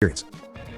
experience.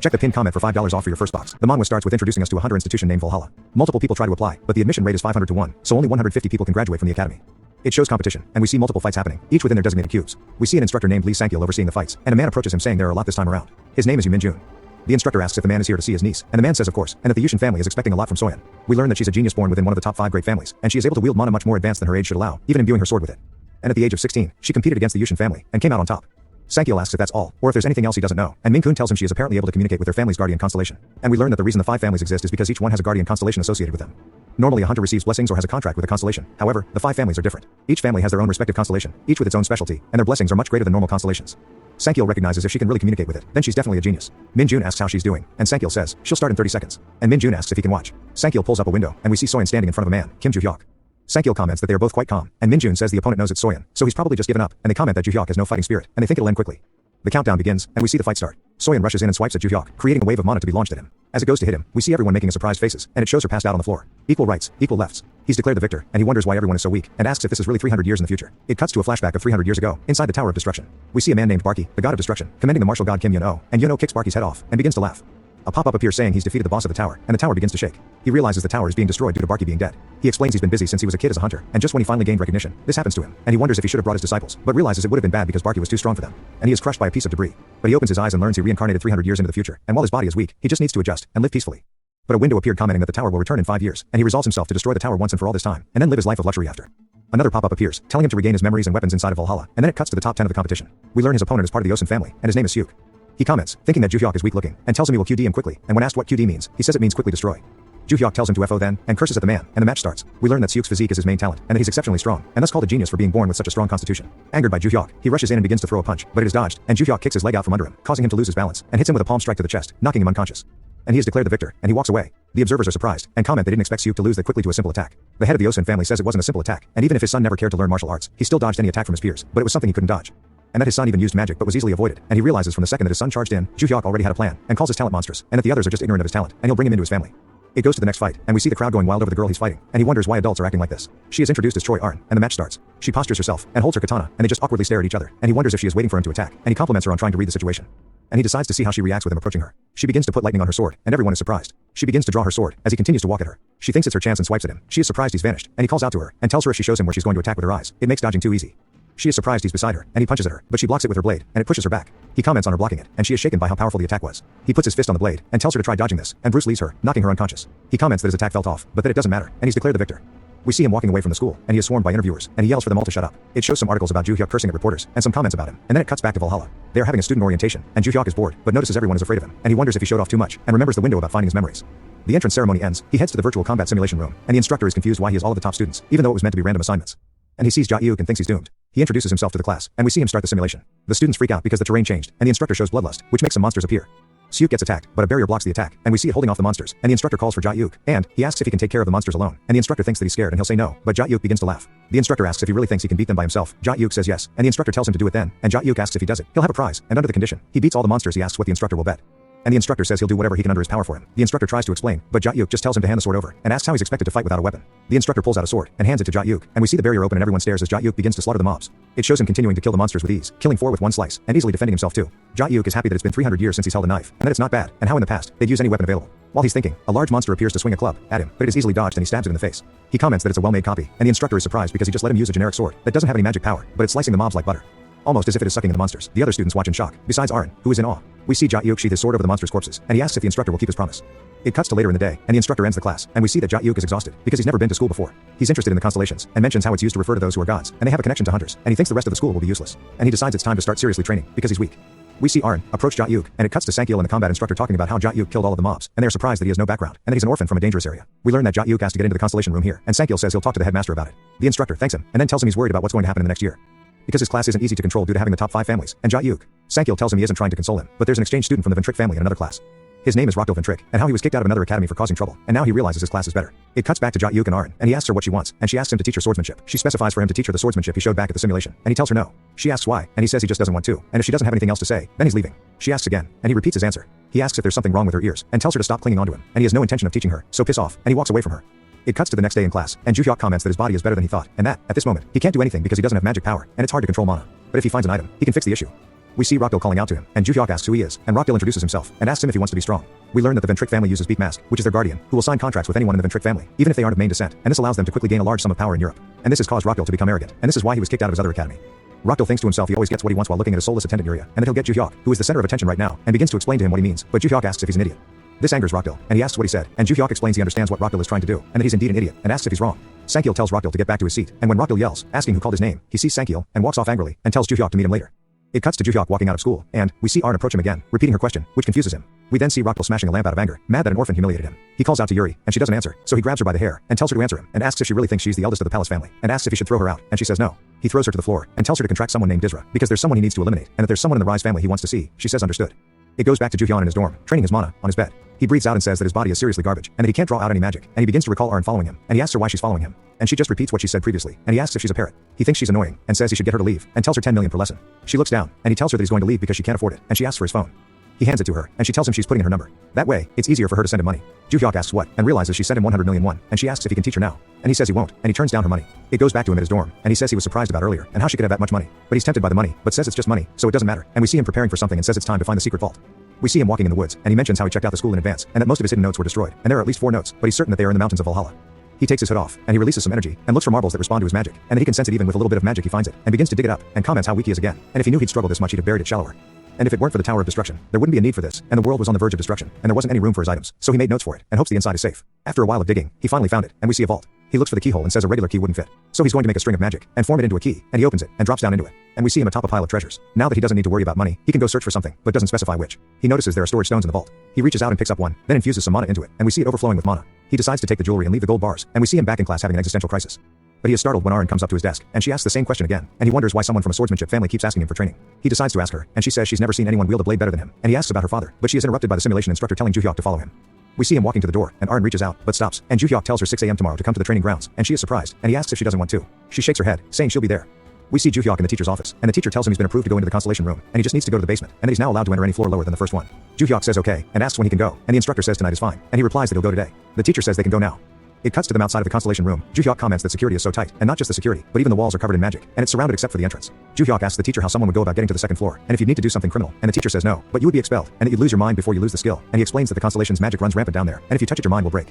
Check the pinned comment for $5 off for your first box. The manhwa starts with introducing us to a hunter institution named Valhalla. Multiple people try to apply, but the admission rate is 500 to 1, so only 150 people can graduate from the academy. It shows competition, and we see multiple fights happening, each within their designated cubes. We see an instructor named Lee Sang-il overseeing the fights, and a man approaches him saying there are a lot this time around. His name is Min Jun. The instructor asks if the man is here to see his niece, and the man says of course, and that the Yushin family is expecting a lot from Soyeon. We learn that she's a genius born within one of the top 5 great families, and she is able to wield mana much more advanced than her age should allow, even imbuing her sword with it. And at the age of 16, she competed against the Yushin family, and came out on top. Sang-il asks if that's all, or if there's anything else he doesn't know, and Min-kun tells him she is apparently able to communicate with their family's guardian constellation. And we learn that the reason the 5 families exist is because each one has a guardian constellation associated with them. Normally a hunter receives blessings or has a contract with a constellation. However, the 5 families are different. Each family has their own respective constellation, each with its own specialty, and their blessings are much greater than normal constellations. Sang-il recognizes if she can really communicate with it, then she's definitely a genius. Min Jun asks how she's doing, and Sang-il says she'll start in 30 seconds. And Min Jun asks if he can watch. Sang-il pulls up a window, and we see Soyeon standing in front of a man, Kim Ju-hyuk. Sang-il comments that they are both quite calm, and Min Jun says the opponent knows it's Soyeon, so he's probably just given up, and they comment that Ju-hyuk has no fighting spirit, and they think it'll end quickly. The countdown begins, and we see the fight start. Soyeon rushes in and swipes at Ju-hyuk, creating a wave of mana to be launched at him. As it goes to hit him, we see everyone making a surprised faces, and it shows her passed out on the floor. Equal rights, equal lefts. He's declared the victor, and he wonders why everyone is so weak, and asks if this is really 300 years in the future. It cuts to a flashback of 300 years ago, inside the Tower of Destruction. We see a man named Barky, the god of destruction, commending the martial god Kim Yun-oh, and Yun-oh kicks Barky's head off, and begins to laugh. A pop-up appears saying he's defeated the boss of the tower, and the tower begins to shake. He realizes the tower is being destroyed due to Barky being dead. He explains he's been busy since he was a kid as a hunter, and just when he finally gained recognition, this happens to him, and he wonders if he should have brought his disciples, but realizes it would have been bad because Barky was too strong for them. And he is crushed by a piece of debris. But he opens his eyes and learns he reincarnated 300 years into the future, and while his body is weak, he just needs to adjust and live peacefully. But a window appeared commenting that the tower will return in 5 years, and he resolves himself to destroy the tower once and for all this time, and then live his life of luxury after. Another pop-up appears, telling him to regain his memories and weapons inside of Valhalla, and then it cuts to the top 10 of the competition. We learn his opponent is part of the Osun family, and his name is Hyuk. He comments, thinking that Ju-hyuk is weak-looking, and tells him he will QD him quickly, and when asked what QD means, he says it means quickly destroy. Ju-hyuk tells him to FO then, and curses at the man, and the match starts. We learn that Hyuk's physique is his main talent, and that he's exceptionally strong, and thus called a genius for being born with such a strong constitution. Angered by Ju-hyuk, he rushes in and begins to throw a punch, but it is dodged, and Ju-hyuk kicks his leg out from under him, causing him to lose his balance, and hits him with a palm strike to the chest, knocking him unconscious. And he is declared the victor, and he walks away. The observers are surprised, and comment they didn't expect Hyuk to lose that quickly to a simple attack. The head of the Osun family says it wasn't a simple attack, and even if his son never cared to learn martial arts, he still dodged any attack from his peers, but it was something he couldn't dodge. And that his son even used magic but was easily avoided, and he realizes from the second that his son charged in, Ju-hyuk already had a plan, and calls his talent monstrous, and that the others are just ignorant of his talent, and he'll bring him into his family. It goes to the next fight, and we see the crowd going wild over the girl he's fighting, and he wonders why adults are acting like this. She is introduced as Choi Arn, and the match starts. She postures herself, and holds her katana, and they just awkwardly stare at each other, and he wonders if she is waiting for him to attack, and he compliments her on trying to read the situation. And he decides to see how she reacts with him approaching her. She begins to put lightning on her sword, and everyone is surprised. She begins to draw her sword, as he continues to walk at her. She thinks it's her chance and swipes at him. She is surprised he's vanished, and he calls out to her, and tells her if she shows him where she's going to attack with her eyes, it makes dodging too easy. She is surprised he's beside her, and he punches at her, but she blocks it with her blade, and it pushes her back. He comments on her blocking it, and she is shaken by how powerful the attack was. He puts his fist on the blade, and tells her to try dodging this, and Bruce leaves her, knocking her unconscious. He comments that his attack felt off, but that it doesn't matter, and he's declared the victor. We see him walking away from the school, and he is swarmed by interviewers, and he yells for them all to shut up. It shows some articles about Ju-hyuk cursing at reporters, and some comments about him, and then it cuts back to Valhalla. They are having a student orientation, and Ju-hyuk is bored, but notices everyone is afraid of him, and he wonders if he showed off too much, and remembers the window about finding his memories. The entrance ceremony ends, he heads to the virtual combat simulation room, and the instructor is confused why he has all of the top students, even though it was meant to be random assignments. And he sees Ja-hyuk and thinks he's doomed. He introduces himself to the class, and we see him start the simulation. The students freak out because the terrain changed, and the instructor shows bloodlust, which makes some monsters appear. Hyuk gets attacked, but a barrier blocks the attack, and we see it holding off the monsters, and the instructor calls for Ja-hyuk, and he asks if he can take care of the monsters alone, and the instructor thinks that he's scared and he'll say no, but Ja-hyuk begins to laugh. The instructor asks if he really thinks he can beat them by himself. Ja-hyuk says yes, and the instructor tells him to do it then, and Ja-hyuk asks if he does it, he'll have a prize, and under the condition, he beats all the monsters he asks what the instructor will bet. And the instructor says he'll do whatever he can under his power for him. The instructor tries to explain, but Ja-hyuk just tells him to hand the sword over, and asks how he's expected to fight without a weapon. The instructor pulls out a sword, and hands it to Ja-hyuk, and we see the barrier open and everyone stares as Ja-hyuk begins to slaughter the mobs. It shows him continuing to kill the monsters with ease, killing 4 with one slice, and easily defending himself too. Ja-hyuk is happy that it's been 300 years since he's held a knife, and that it's not bad, and how in the past, they'd use any weapon available. While he's thinking, a large monster appears to swing a club at him, but it is easily dodged and he stabs it in the face. He comments that it's a well-made copy, and the instructor is surprised because he just let him use a generic sword that doesn't have any magic power, but it's slicing the mobs like butter. Almost as if it is sucking in the monsters. The other students watch in shock, besides Arn, who is in awe. We see Ja-hyuk sheath his sword over the monsters' corpses, and he asks if the instructor will keep his promise. It cuts to later in the day, and the instructor ends the class, and we see that Ja-hyuk is exhausted, because he's never been to school before. He's interested in the constellations, and mentions how it's used to refer to those who are gods, and they have a connection to hunters, and he thinks the rest of the school will be useless. And he decides it's time to start seriously training, because he's weak. We see Arn approach Ja-hyuk, and it cuts to Sang-il and the combat instructor talking about how Ja-hyuk killed all of the mobs, and they are surprised that he has no background, and that he's an orphan from a dangerous area. We learn that Ja-hyuk has to get into the constellation room here, and Sang-il says he'll talk to the headmaster about it. The instructor thanks him, and then tells him he's worried about what's going to happen in the next year. Because his class isn't easy to control due to having the top 5 families, and Ja-hyuk. Sang-il tells him he isn't trying to console him, but there's an exchange student from the Ventric family in another class. His name is Rockdale Ventric, and how he was kicked out of another academy for causing trouble, and now he realizes his class is better. It cuts back to Ja-hyuk and Arn, and he asks her what she wants, and she asks him to teach her swordsmanship. She specifies for him to teach her the swordsmanship he showed back at the simulation, and he tells her no. She asks why, and he says he just doesn't want to, and if she doesn't have anything else to say, then he's leaving. She asks again, and he repeats his answer. He asks if there's something wrong with her ears, and tells her to stop clinging onto him, and he has no intention of teaching her, so piss off, and he walks away from her. It cuts to the next day in class, and Ju-hyuk comments that his body is better than he thought, and that, at this moment, he can't do anything because he doesn't have magic power, and it's hard to control mana. But if he finds an item, he can fix the issue. We see Rockdale calling out to him, and Ju-hyuk asks who he is, and Rockdale introduces himself, and asks him if he wants to be strong. We learn that the Ventric family uses Beak Mask, which is their guardian, who will sign contracts with anyone in the Ventric family, even if they aren't of main descent, and this allows them to quickly gain a large sum of power in Europe. And this has caused Rockdale to become arrogant, and this is why he was kicked out of his other academy. Rockdale thinks to himself he always gets what he wants while looking at a soulless attendant Yuria, and that he'll get Ju-hyuk, who is the center of attention right now, and begins to explain to him what he means, but Ju-hyuk asks if he's an idiot. This angers Rockdale, and he asks what he said, and Ju-hyuk explains he understands what Rockdale is trying to do, and that he's indeed an idiot, and asks if he's wrong. Sankyil tells Rockdale to get back to his seat, and when Rockdale yells, asking who called his name, he sees Sankyil, and walks off angrily, and tells Ju-hyuk to meet him later. It cuts to Ju-hyuk walking out of school, and we see Arn approach him again, repeating her question, which confuses him. We then see Rockdale smashing a lamp out of anger, mad that an orphan humiliated him. He calls out to Yuri, and she doesn't answer, so he grabs her by the hair, and tells her to answer him, and asks if she really thinks she's the eldest of the palace family, and asks if he should throw her out, and she says no. He throws her to the floor, and tells her to contract someone named Dizra, because there's someone he needs to eliminate, and that there's someone in the Rise family he wants to see. She says understood. It goes back to Ju-hyun in his dorm, training his mana, on his bed. He breathes out and says that his body is seriously garbage, and that he can't draw out any magic, and he begins to recall Arn following him, and he asks her why she's following him. And she just repeats what she said previously, and he asks if she's a parrot. He thinks she's annoying, and says he should get her to leave, and tells her 10 million per lesson. She looks down, and he tells her that he's going to leave because she can't afford it, and she asks for his phone. He hands it to her, and she tells him she's putting in her number. That way, it's easier for her to send him money. Ju-hyuk asks what, and realizes she sent him 100 million won, and she asks if he can teach her now. And he says he won't, and he turns down her money. It goes back to him at his dorm, and he says he was surprised about earlier, and how she could have that much money. But he's tempted by the money, but says it's just money, so it doesn't matter, and we see him preparing for something and says it's time to find the secret vault. We see him walking in the woods, and he mentions how he checked out the school in advance, and that most of his hidden notes were destroyed, and there are at least 4 notes, but he's certain that they are in the mountains of Valhalla. He takes his hood off, and he releases some energy, and looks for marbles that respond to his magic, and that he can sense it even with a little bit of magic he finds it, and begins to dig it up, and comments how weak he is again, and if he knew he'd struggle this much he'd have buried it shallower. And if it weren't for the Tower of Destruction, there wouldn't be a need for this, and the world was on the verge of destruction, and there wasn't any room for his items, so he made notes for it, and hopes the inside is safe. After a while of digging, he finally found it, and we see a vault. He looks for the keyhole and says a regular key wouldn't fit. So he's going to make a string of magic, and form it into a key, and he opens it, and drops down into it. And we see him atop a pile of treasures. Now that he doesn't need to worry about money, he can go search for something, but doesn't specify which. He notices there are storage stones in the vault. He reaches out and picks up one, then infuses some mana into it, and we see it overflowing with mana. He decides to take the jewelry and leave the gold bars, and we see him back in class having an existential crisis. But he is startled when Arn comes up to his desk, and she asks the same question again, and he wonders why someone from a swordsmanship family keeps asking him for training. He decides to ask her, and she says she's never seen anyone wield a blade better than him, and he asks about her father, but she is interrupted by the simulation instructor telling Ju-hyuk to follow him. We see him walking to the door, and Arn reaches out, but stops, and Ju-hyuk tells her 6 a.m. tomorrow to come to the training grounds, and she is surprised, and he asks if she doesn't want to. She shakes her head, saying she'll be there. We see Ju-hyuk in the teacher's office, and the teacher tells him he's been approved to go into the constellation room, and he just needs to go to the basement, and that he's now allowed to enter any floor lower than the first one. Ju-hyuk says okay, and asks when he can go, and the instructor says tonight is fine, and he replies that he'll go today. The teacher says they can go now. It cuts to them outside of the constellation room. Ju-hyuk comments that security is so tight, and not just the security, but even the walls are covered in magic, and it's surrounded except for the entrance. Ju-hyuk asks the teacher how someone would go about getting to the second floor, and if you'd need to do something criminal, and the teacher says no, but you would be expelled, and that you'd lose your mind before you lose the skill, and he explains that the constellation's magic runs rampant down there, and if you touch it your mind will break.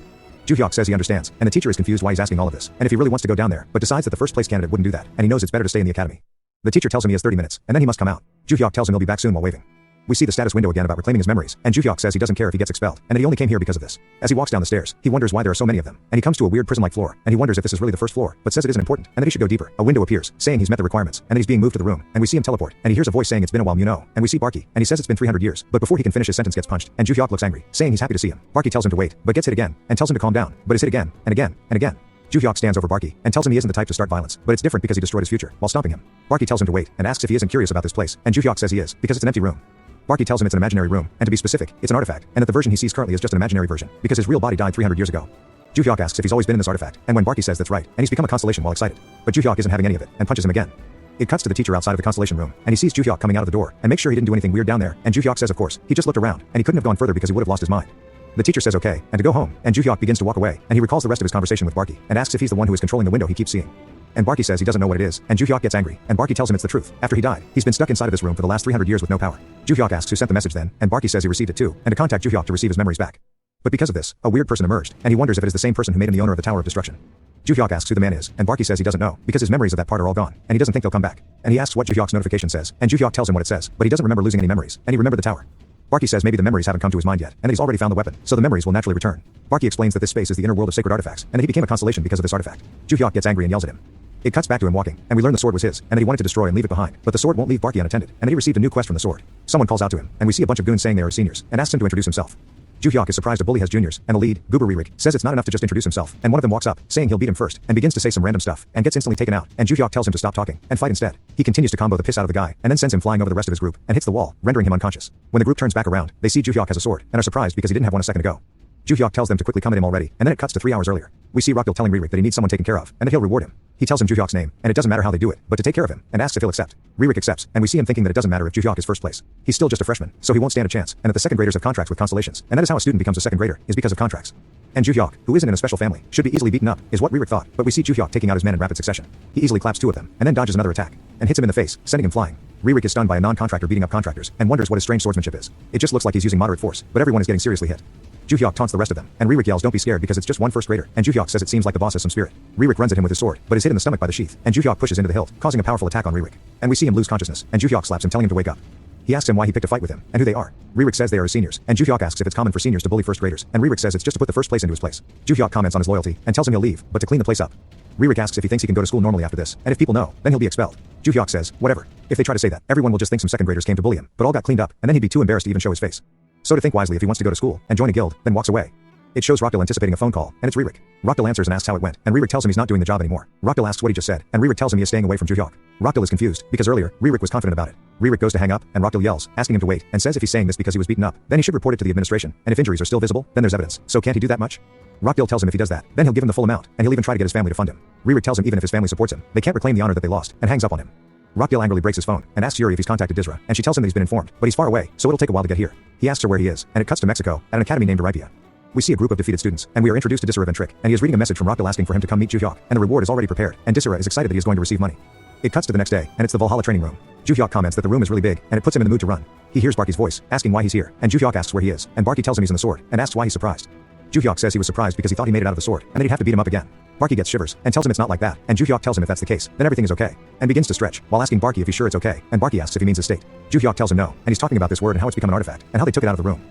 Ju-hyuk says he understands, and the teacher is confused why he's asking all of this, and if he really wants to go down there, but decides that the first place candidate wouldn't do that, and he knows it's better to stay in the academy. The teacher tells him he has 30 minutes, and then he must come out. Ju-hyuk tells him he'll be back soon while waving. We see the status window again about reclaiming his memories, and Ju-hyuk says he doesn't care if he gets expelled, and that he only came here because of this. As he walks down the stairs, he wonders why there are so many of them, and he comes to a weird prison-like floor, and he wonders if this is really the first floor, but says it isn't important, and that he should go deeper. A window appears, saying he's met the requirements, and that he's being moved to the room, and we see him teleport, and he hears a voice saying it's been a while, you know, and we see Barky, and he says it's been 300 years, but before he can finish his sentence gets punched, and Ju-hyuk looks angry, saying he's happy to see him. Barky tells him to wait, but gets hit again, and tells him to calm down, but is hit again, and again, and again. Ju-hyuk stands over Barky, and tells him he isn't the type to start violence, but it's different because he destroyed his future, while stomping him. Barky tells him to wait, and asks if he isn't curious about this place, and Ju-hyuk says he is, because it's an empty room. Barky tells him it's an imaginary room, and to be specific, it's an artifact, and that the version he sees currently is just an imaginary version, because his real body died 300 years ago. Ju-hyuk asks if he's always been in this artifact, and when Barky says that's right, and he's become a constellation while excited. But Ju-hyuk isn't having any of it, and punches him again. It cuts to the teacher outside of the constellation room, and he sees Ju-hyuk coming out of the door, and makes sure he didn't do anything weird down there, and Ju-hyuk says of course, he just looked around, and he couldn't have gone further because he would have lost his mind. The teacher says okay, and to go home, and Ju-hyuk begins to walk away, and he recalls the rest of his conversation with Barky, and asks if he's the one who is controlling the window he keeps seeing. And Barky says he doesn't know what it is, and Ju-hyuk gets angry, and Barky tells him it's the truth. After he died, he's been stuck inside of this room for the last 300 years with no power. Ju-hyuk asks who sent the message then, and Barky says he received it too, and to contact Ju-hyuk to receive his memories back. But because of this, a weird person emerged, and he wonders if it is the same person who made him the owner of the Tower of Destruction. Ju-hyuk asks who the man is, and Barky says he doesn't know, because his memories of that part are all gone, and he doesn't think they'll come back. And he asks what Ju-hyuk's notification says, and Ju-hyuk tells him what it says, but he doesn't remember losing any memories, and he remembered the tower. Barky says maybe the memories haven't come to his mind yet, and that he's already found the weapon, so the memories will naturally return. Barky explains that this space is the inner world of sacred artifacts, and that he became a constellation because of this artifact. Ju-hyuk gets angry and yells at him. It cuts back to him walking, and we learn the sword was his, and that he wanted to destroy and leave it behind, but the sword won't leave Barky unattended, and that he received a new quest from the sword. Someone calls out to him, and we see a bunch of goons saying they are his seniors, and asks him to introduce himself. Ju-hyuk is surprised a bully has juniors, and the lead, Gubu says it's not enough to just introduce himself, and one of them walks up, saying he'll beat him first, and begins to say some random stuff, and gets instantly taken out, and Ju-hyuk tells him to stop talking, and fight instead. He continues to combo the piss out of the guy, and then sends him flying over the rest of his group, and hits the wall, rendering him unconscious. When the group turns back around, they see Ju-hyuk has a sword, and are surprised because he didn't have one a second ago. Ju-hyuk tells them to quickly come at him already, and then it cuts to 3 hours earlier. We see Rockdale telling Ririk that he needs someone taken care of, and that he'll reward him. He tells him Ju-hyuk's name, and it doesn't matter how they do it, but to take care of him, and asks if he'll accept. Ririk accepts, and we see him thinking that it doesn't matter if Ju-hyuk is first place. He's still just a freshman, so he won't stand a chance, and that the second graders have contracts with constellations, and that is how a student becomes a second grader, is because of contracts. And Ju-hyuk, who isn't in a special family, should be easily beaten up, is what Ririk thought, but we see Ju-hyuk taking out his men in rapid succession. He easily claps 2 of them, and then dodges another attack, and hits him in the face, sending him flying. Ririk is stunned by a non-contractor beating up contractors, and wonders what his strange swordsmanship is. It just looks like he's using moderate force, but everyone is getting seriously hit. Ju-hyuk taunts the rest of them, and Ririk yells, "Don't be scared because it's just one first grader," and Ju-hyuk says it seems like the boss has some spirit. Ririk runs at him with his sword, but is hit in the stomach by the sheath, and Ju-hyuk pushes into the hilt, causing a powerful attack on Ririk. And we see him lose consciousness, and Ju-hyuk slaps him, telling him to wake up. He asks him why he picked a fight with him, and who they are. Ririk says they are his seniors, and Ju-hyuk asks if it's common for seniors to bully first graders, and Ririk says it's just to put the first place into his place. Ju-hyuk comments on his loyalty, and tells him he'll leave, but to clean the place up. Ririk asks if he thinks he can go to school normally after this, and if people know, then he'll be expelled. Ju-hyuk says, whatever. If they try to say that, everyone will just think some second graders came to bully him, but all got cleaned up, and then he'd be too embarrassed to even show his face. So to think wisely if he wants to go to school, and join a guild, then walks away. It shows Rockdale anticipating a phone call, and it's Ririk. Rockdale answers and asks how it went, and Ririk tells him he's not doing the job anymore. Rockdale asks what he just said, and Ririk tells him he is staying away from Ju-hyuk. Rockdale is confused, because earlier, Ririk was confident about it. Ririk goes to hang up, and Rockdale yells, asking him to wait, and says if he's saying this because he was beaten up, then he should report it to the administration, and if injuries are still visible, then there's evidence. So can't he do that much? Rockdale tells him if he does that, then he'll give him the full amount, and he'll even try to get his family to fund him. Ririk tells him even if his family supports him, they can't reclaim the honor that they lost, and hangs up on him. Rockdale angrily breaks his phone, and asks Yuri if he's contacted Dizra, and she tells him that he's been informed, but he's far away, so it'll take a while to get here. He asks her where he is, and it cuts to Mexico, at an academy named Aripia. We see a group of defeated students, and we are introduced to Disra and Trick, and he is reading a message from Rockdale asking for him to come meet Ju-hyuk, and the reward is already prepared, and Disra is excited that he is going to receive money. It cuts to the next day, and it's the Valhalla training room. Ju-hyuk comments that the room is really big, and it puts him in the mood to run. He hears Barky's voice, asking why he's here, and Ju-hyuk asks where he is, and Barky tells him he's in the sword, and asks why he's surprised. Ju-hyuk says he was surprised because he thought he made it out of the sword, and that he'd have to beat him up again. Barky gets shivers, and tells him it's not like that, and Ju-hyuk tells him if that's the case, then everything is okay, and begins to stretch, while asking Barky if he's sure it's okay, and Barky asks if he means his state. Ju-hyuk tells him no, and he's talking about this word and how it's become an artifact, and how they took it out of the room.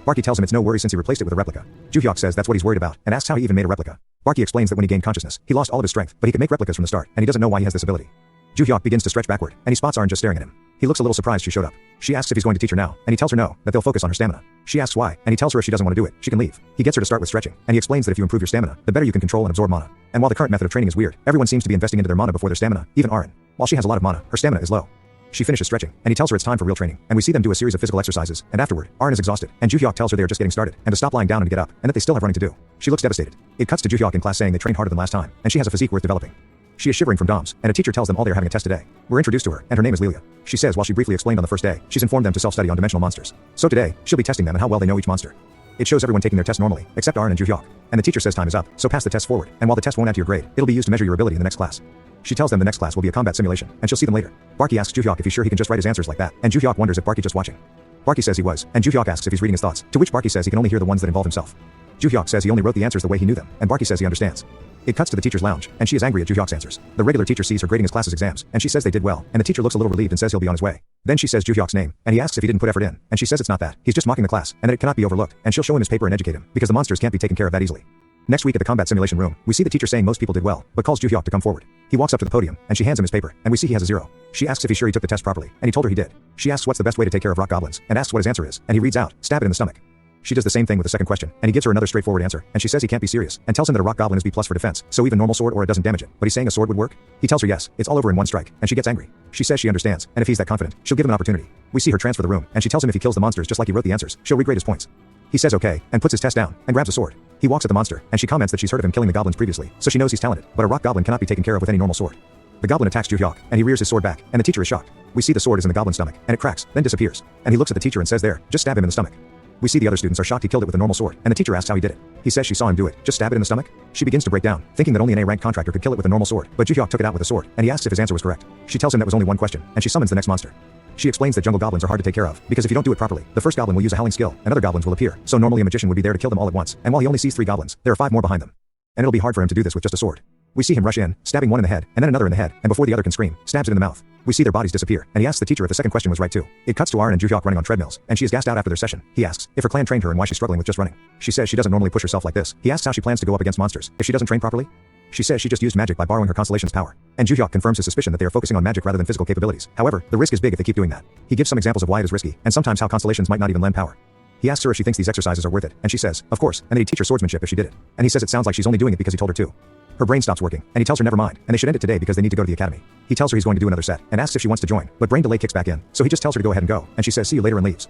Barky tells him it's no worry since he replaced it with a replica. Ju-hyuk says that's what he's worried about, and asks how he even made a replica. Barky explains that when he gained consciousness, he lost all of his strength, but he could make replicas from the start, and he doesn't know why he has this ability. Ju-hyuk begins to stretch backward, and he spots Arn just staring at him. He looks a little surprised she showed up. She asks if he's going to teach her now, and he tells her no, that they'll focus on her stamina. She asks why, and he tells her if she doesn't want to do it, she can leave. He gets her to start with stretching, and he explains that if you improve your stamina, the better you can control and absorb mana. And while the current method of training is weird, everyone seems to be investing into their mana before their stamina, even Arn. While she has a lot of mana, her stamina is low. She finishes stretching, and he tells her it's time for real training, and we see them do a series of physical exercises, and afterward, Arn is exhausted, and Ju-hyuk tells her they are just getting started, and to stop lying down and to get up, and that they still have running to do. She looks devastated. It cuts to Ju-hyuk in class saying they trained harder than last time, and she has a physique worth developing. She is shivering from DOMs, and a teacher tells them all they are having a test today. We're introduced to her, and her name is Lilia. She says while she briefly explained on the first day, she's informed them to self-study on dimensional monsters. So today, she'll be testing them and how well they know each monster. It shows everyone taking their test normally, except Arn and Ju-hyuk. And the teacher says time is up, so pass the test forward, and while the test won't add to your grade, it'll be used to measure your ability in the next class. She tells them the next class will be a combat simulation, and she'll see them later. Barky asks Ju-hyuk if he's sure he can just write his answers like that, and Ju-hyuk wonders if Barky just watching. Barky says he was, and Ju-hyuk asks if he's reading his thoughts, to which Barky says he can only hear the ones that involve himself. Ju-hyuk says he only wrote the answers the way he knew them, and Barky says he understands. It cuts to the teacher's lounge, and she is angry at Ju-hyuk's answers. The regular teacher sees her grading his class's exams, and she says they did well, and the teacher looks a little relieved and says he'll be on his way. Then she says Ju-hyuk's name, and he asks if he didn't put effort in, and she says it's not that, he's just mocking the class, and that it cannot be overlooked, and she'll show him his paper and educate him, because the monsters can't be taken care of that easily. Next week at the combat simulation room, we see the teacher saying most people did well, but calls Ju-hyuk to come forward. He walks up to the podium, and she hands him his paper, and we see he has a 0. She asks if he's sure he took the test properly, and he told her he did. She asks what's the best way to take care of rock goblins, and asks what his answer is, and he reads out, stab it in the stomach. She does the same thing with the second question, and he gives her another straightforward answer, and she says he can't be serious, and tells him that a rock goblin is B+ for defense, so even normal sword or it doesn't damage it, but he's saying a sword would work? He tells her yes, it's all over in one strike, and she gets angry. She says she understands, and if he's that confident, she'll give him an opportunity. We see her transfer the room, and she tells him if he kills the monsters just like he wrote the answers, she'll regrade his points. He says okay, and puts his test down, and grabs a sword. He walks at the monster, and she comments that she's heard of him killing the goblins previously, so she knows he's talented, but a rock goblin cannot be taken care of with any normal sword. The goblin attacks Ju-hyuk, and he rears his sword back, and the teacher is shocked. We see the sword is in the goblin's stomach, and it cracks, then disappears. And he looks at the teacher and says there, just stab him in the stomach. We see the other students are shocked he killed it with a normal sword, and the teacher asks how he did it. He says she saw him do it, just stab it in the stomach? She begins to break down, thinking that only an A-ranked contractor could kill it with a normal sword, but Ju-hyuk took it out with a sword, and he asks if his answer was correct. She tells him that was only one question, and she summons the next monster. She explains that jungle goblins are hard to take care of, because if you don't do it properly, the first goblin will use a howling skill, and other goblins will appear, so normally a magician would be there to kill them all at once, and while he only sees 3 goblins, there are 5 more behind them. And it'll be hard for him to do this with just a sword. We see him rush in, stabbing one in the head, and then another in the head, and before the other can scream, stabs it in the mouth. We see their bodies disappear, and he asks the teacher if the second question was right too. It cuts to Arn and Ju-hyuk running on treadmills, and she is gassed out after their session. He asks if her clan trained her and why she's struggling with just running. She says she doesn't normally push herself like this. He asks how she plans to go up against monsters if she doesn't train properly. She says she just used magic by borrowing her constellation's power. And Ju-hyuk confirms his suspicion that they are focusing on magic rather than physical capabilities. However, the risk is big if they keep doing that. He gives some examples of why it is risky, and sometimes how constellations might not even lend power. He asks her if she thinks these exercises are worth it, and she says, of course, and that he'd teach her swordsmanship if she did it. And he says it sounds like she's only doing it because he told her to. Her brain stops working, and he tells her never mind, and they should end it today because they need to go to the academy. He tells her he's going to do another set, and asks if she wants to join, but brain delay kicks back in, so he just tells her to go ahead and go, and she says see you later and leaves.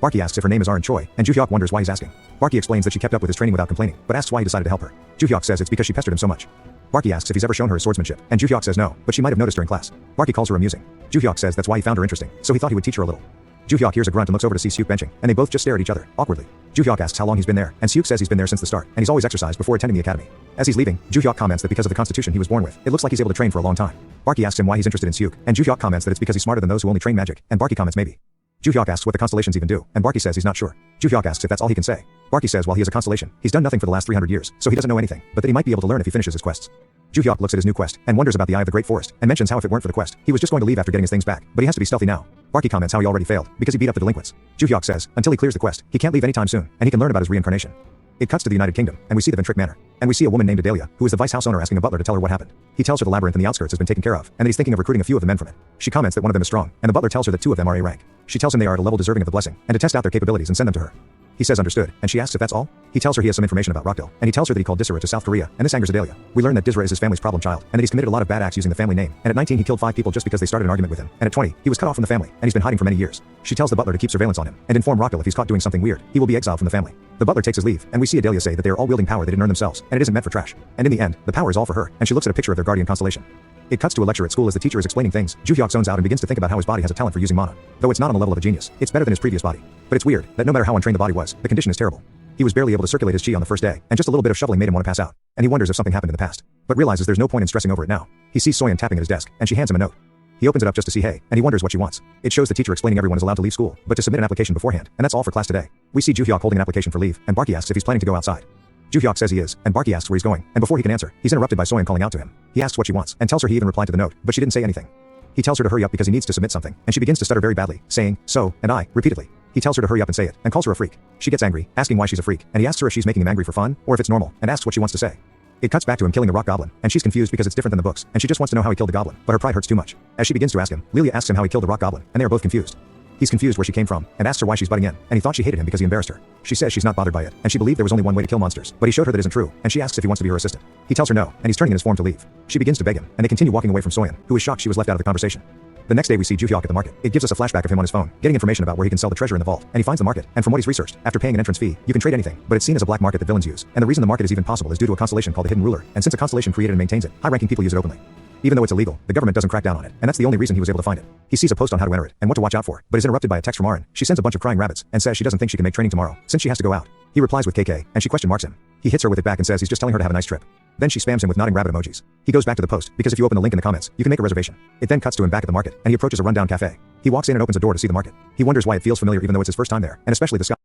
Barky asks if her name is Arn Choi, and Ju-hyuk wonders why he's asking. Barky explains that she kept up with his training without complaining, but asks why he decided to help her. Ju-hyuk says it's because she pestered him so much. Barky asks if he's ever shown her his swordsmanship, and Ju-hyuk says no, but she might have noticed during class. Barky calls her amusing. Ju-hyuk says that's why he found her interesting, so he thought he would teach her a little. Ju-hyuk hears a grunt and looks over to see Seok benching, and they both just stare at each other, awkwardly. Ju-hyuk asks how long he's been there, and Seok says he's been there since the start, and he's always exercised before attending the academy. As he's leaving, Ju-hyuk comments that because of the constitution he was born with, it looks like he's able to train for a long time. Barky asks him why he's interested in Seok, and Ju-hyuk comments that it's because he's smarter than those who only train magic, and Barky comments maybe. Ju-hyuk asks what the constellations even do, and Barky says he's not sure. Ju-hyuk asks if that's all he can say. Barky says while he is a constellation, he's done nothing for the last 300 years, so he doesn't know anything, but that he might be able to learn if he finishes his quests. Ju-hyuk looks at his new quest, and wonders about the Eye of the Great Forest, and mentions how if it weren't for the quest, he was just going to leave after getting his things back, but he has to be stealthy now. Barky comments how he already failed, because he beat up the delinquents. Ju-hyuk says, until he clears the quest, he can't leave anytime soon, and he can learn about his reincarnation. It cuts to the United Kingdom, and we see the Ventric Manor. And we see a woman named Adelia, who is the vice house owner asking a butler to tell her what happened. He tells her the labyrinth in the outskirts has been taken care of, and that he's thinking of recruiting a few of the men from it. She comments that one of them is strong, and the butler tells her that 2 of them are A rank. She tells him they are at a level deserving of the blessing, and to test out their capabilities and send them to her. He says understood, and she asks if that's all. He tells her he has some information about Rockdale, and he tells her that he called Disra to South Korea, and this angers Adelia. We learn that Disra is his family's problem child, and that he's committed a lot of bad acts using the family name, and at 19 he killed 5 people just because they started an argument with him, and at 20, he was cut off from the family, and he's been hiding for many years. She tells the butler to keep surveillance on him, and inform Rockdale if he's caught doing something weird, he will be exiled from the family. The butler takes his leave, and we see Adelia say that they are all wielding power they didn't earn themselves, and it isn't meant for trash. And in the end, the power is all for her, and she looks at a picture of their guardian constellation. It cuts to a lecture at school as the teacher is explaining things. Ju-hyuk zones out and begins to think about how his body has a talent for using mana. Though it's not on the level of a genius, it's better than his previous body. But it's weird that no matter how untrained the body was, the condition is terrible. He was barely able to circulate his chi on the first day, and just a little bit of shoveling made him want to pass out. And he wonders if something happened in the past, but realizes there's no point in stressing over it now. He sees Soyeon tapping at his desk, and she hands him a note. He opens it up just to see hey, and he wonders what she wants. It shows the teacher explaining everyone is allowed to leave school, but to submit an application beforehand, and that's all for class today. We see Ju-hyuk holding an application for leave, and Barky asks if he's planning to go outside. Ju-hyuk says he is, and Barky asks where he's going, and before he can answer, he's interrupted by Soyeon calling out to him. He asks what she wants, and tells her he even replied to the note, but she didn't say anything. He tells her to hurry up because he needs to submit something, and she begins to stutter very badly, saying, so, and I, repeatedly. He tells her to hurry up and say it, and calls her a freak. She gets angry, asking why she's a freak, and he asks her if she's making him angry for fun, or if it's normal, and asks what she wants to say. It cuts back to him killing the rock goblin, and she's confused because it's different than the books, and she just wants to know how he killed the goblin, but her pride hurts too much. As she begins to ask him, Lilia asks him how he killed the rock goblin, and they are both confused. He's confused where she came from, and asks her why she's butting in, and he thought she hated him because he embarrassed her. She says she's not bothered by it, and she believed there was only one way to kill monsters, but he showed her that isn't true, and she asks if he wants to be her assistant. He tells her no, and he's turning in his form to leave. She begins to beg him, and they continue walking away from Soyeon, who is shocked she was left out of the conversation. The next day we see Ju-hyuk at the market. It gives us a flashback of him on his phone, getting information about where he can sell the treasure in the vault, and he finds the market, and from what he's researched, after paying an entrance fee, you can trade anything, but it's seen as a black market that villains use, and the reason the market is even possible is due to a constellation called the Hidden Ruler, and since a constellation created and maintains it, high-ranking people use it openly. Even though it's illegal, the government doesn't crack down on it, and that's the only reason he was able to find it. He sees a post on how to enter it, and what to watch out for, but is interrupted by a text from Arin. She sends a bunch of crying rabbits, and says she doesn't think she can make training tomorrow, since she has to go out. He replies with KK, and she question marks him. He hits her with it back and says he's just telling her to have a nice trip. Then she spams him with nodding rabbit emojis. He goes back to the post, because if you open the link in the comments, you can make a reservation. It then cuts to him back at the market, and he approaches a rundown cafe. He walks in and opens a door to see the market. He wonders why it feels familiar even though it's his first time there, and especially the sky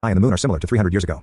and the moon are similar to 300 years ago.